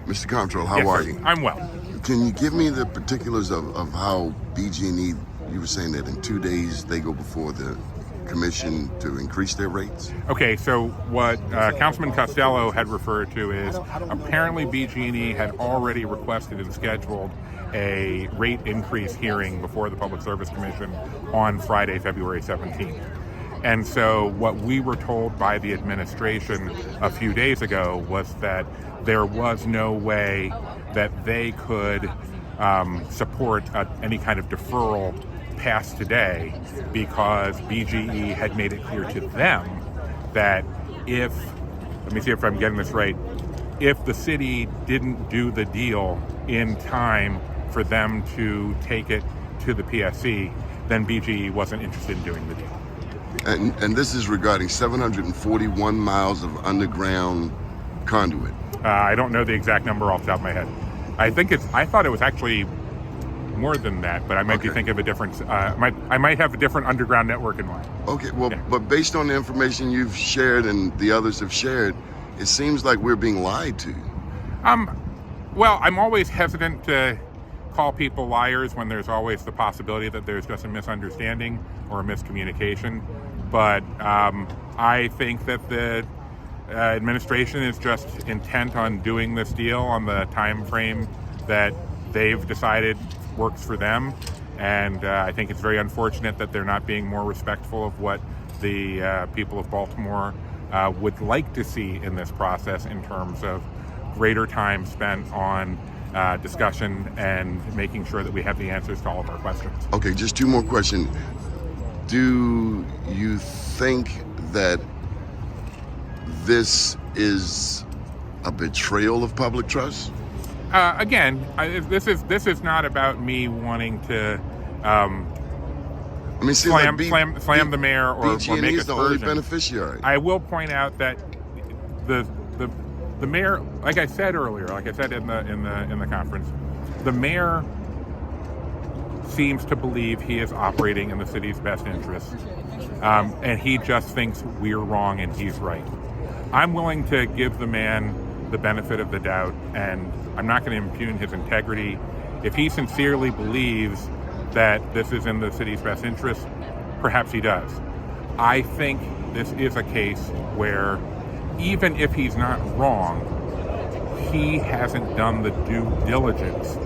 Mr. Comptroller, how are you? I'm well. Can you give me the particulars of how BG&E, you were saying that in 2 days they go before the commission to increase their rates? Okay, so what Councilman Costello had referred to is apparently BG&E had already requested and scheduled a rate increase hearing before the Public Service Commission on Friday, February 17th. And so what we were told by the administration a few days ago was that there was no way that they could support any kind of deferral past today, because BGE had made it clear to them that if, let me see if I'm getting this right, if the city didn't do the deal in time for them to take it to the PSC, then BGE wasn't interested in doing the deal. And this is regarding 741 miles of underground conduit. I don't know the exact number off the top of my head. I thought it was actually more than that, but I might be thinking of a different. I might have a different underground network in mind. Okay, well, but based on the information you've shared and the others have shared, it seems like we're being lied to. Well, I'm always hesitant to call people liars when there's always the possibility that there's just a misunderstanding or a miscommunication. But I think that the administration is just intent on doing this deal on the time frame that they've decided works for them. And I think it's very unfortunate that they're not being more respectful of what the people of Baltimore would like to see in this process in terms of greater time spent on discussion and making sure that we have the answers to all of our questions. Okay, just two more questions. Do you think that this is a betrayal of public trust? Again, this is not about me wanting to slam the mayor or make BG&E is the only aspersions. beneficiary. I will point out that the mayor, like I said earlier, like I said in the conference, the mayor seems to believe he is operating in the city's best interest, and he just thinks we're wrong and he's right. I'm willing to give the man the benefit of the doubt, and I'm not going to impugn his integrity. If he sincerely believes that this is in the city's best interest, perhaps he does. I think this is a case where even if he's not wrong, he hasn't done the due diligence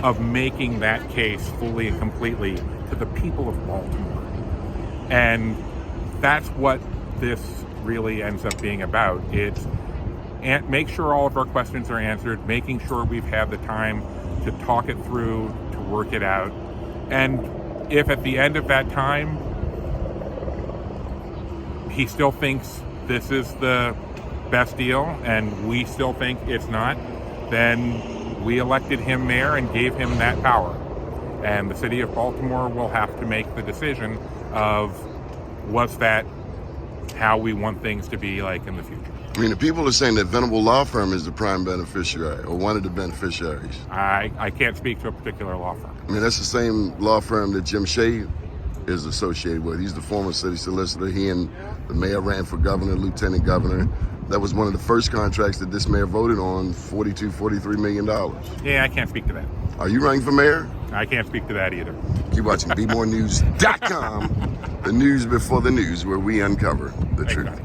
of making that case fully and completely to the people of Baltimore. And that's what this really ends up being about. It's make sure all of our questions are answered, making sure we've had the time to talk it through, to work it out. And if at the end of that time, he still thinks this is the best deal and we still think it's not, then we elected him mayor and gave him that power. And the city of Baltimore will have to make the decision of, was that how we want things to be like in the future? I mean, the people are saying that Venable Law Firm is the prime beneficiary or one of the beneficiaries. I can't speak to a particular law firm. I mean, that's the same law firm that Jim Shea is associated with. He's the former city solicitor. He and the mayor ran for governor, lieutenant governor. That was one of the first contracts that this mayor voted on, $43 million. Yeah, I can't speak to that. Are you running for mayor? I can't speak to that either. Keep watching BMoreNews.com, the news before the news, where we uncover the truth.